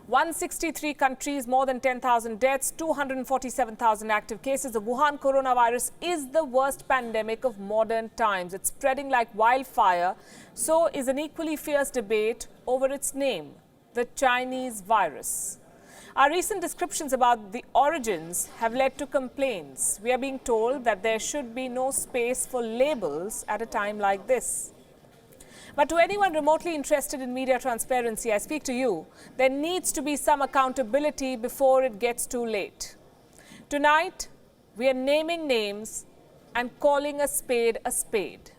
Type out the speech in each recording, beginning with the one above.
163 countries, more than 10,000 deaths, 247,000 active cases. The Wuhan coronavirus is the worst pandemic of modern times. It's spreading like wildfire. So is an equally fierce debate over its name, the Chinese virus. Our recent descriptions about the origins have led to complaints. We are being told that there should be no space for labels at a time like this. But to anyone remotely interested in media transparency, I speak to you, there needs to be some accountability before it gets too late. Tonight, we are naming names and calling a spade a spade.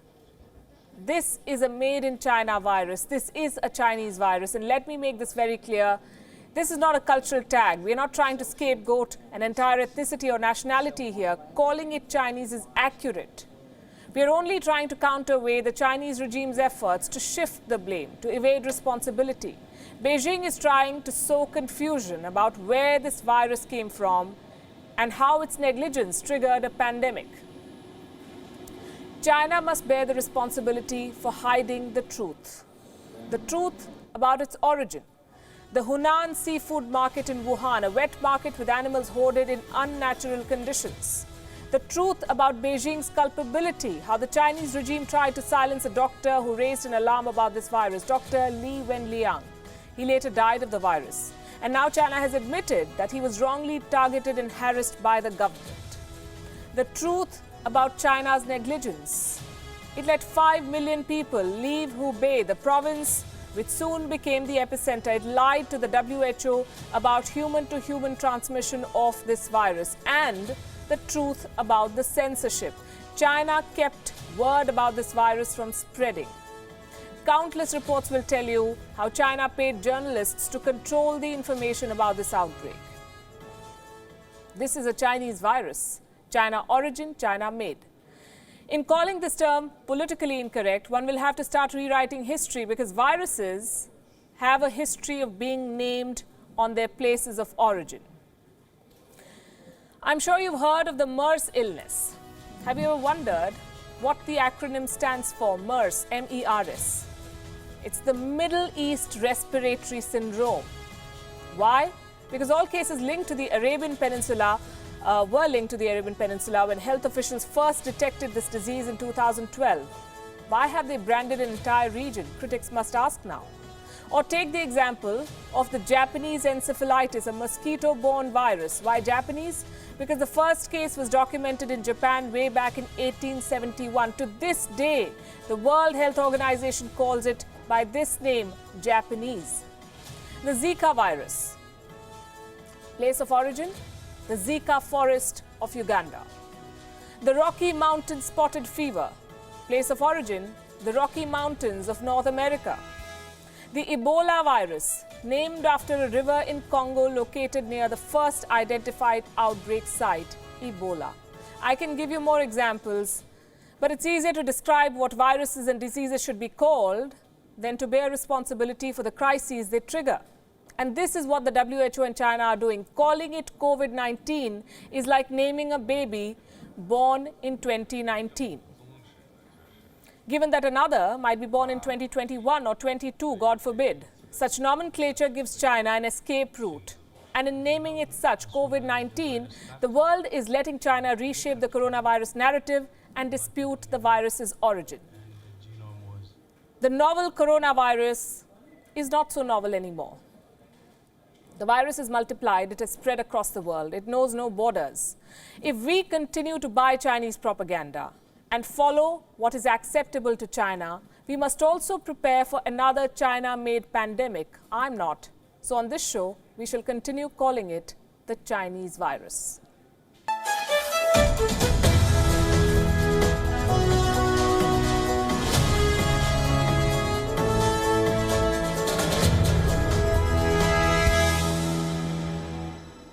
This is a made-in-China virus. This is a Chinese virus. And let me make this very clear. This is not a cultural tag. We are not trying to scapegoat an entire ethnicity or nationality here. Calling it Chinese is accurate. We are only trying to counterweigh the Chinese regime's efforts to shift the blame, to evade responsibility. Beijing is trying to sow confusion about where this virus came from and how its negligence triggered a pandemic. China must bear the responsibility for hiding the truth about its origin. The Hunan seafood market in Wuhan, a wet market with animals hoarded in unnatural conditions. The truth about Beijing's culpability, how the Chinese regime tried to silence a doctor who raised an alarm about this virus, Dr. Li Wenliang. He later died of the virus. And now China has admitted that he was wrongly targeted and harassed by the government. The truth about China's negligence. It let 5 million people leave Hubei, the province which soon became the epicenter. It lied to the WHO about human-to-human transmission of this virus and the truth about the censorship. China kept word about this virus from spreading. Countless reports will tell you how China paid journalists to control the information about this outbreak. This is a Chinese virus. China origin, China made. In calling this term politically incorrect, one will have to start rewriting history because viruses have a history of being named on their places of origin. I'm sure you've heard of the MERS illness. Have you ever wondered what the acronym stands for? MERS, M-E-R-S. It's the Middle East Respiratory Syndrome. Why? Because all cases linked to the Arabian Peninsula were linked to the Arabian Peninsula when health officials first detected this disease in 2012. Why have they branded an entire region? Critics must ask now. Or take the example of the Japanese encephalitis, a mosquito-borne virus. Why Japanese? Because the first case was documented in Japan way back in 1871. To this day, the World Health Organization calls it by this name, Japanese. The Zika virus. Place of origin? The Zika forest of Uganda. The Rocky Mountain spotted fever. Place of origin? The Rocky Mountains of North America. The Ebola virus, named after a river in Congo located near the first identified outbreak site, Ebola. I can give you more examples, but it's easier to describe what viruses and diseases should be called than to bear responsibility for the crises they trigger. And this is what the WHO and China are doing. Calling it COVID-19 is like naming a baby born in 2019. Given that another might be born in 2021 or 22, God forbid. Such nomenclature gives China an escape route. And in naming it such, COVID-19, the world is letting China reshape the coronavirus narrative and dispute the virus's origin. The novel coronavirus is not so novel anymore. The virus is multiplied, it has spread across the world, it knows no borders. If we continue to buy Chinese propaganda and follow what is acceptable to China, we must also prepare for another China-made pandemic. I'm not. So on this show, we shall continue calling it the Chinese virus.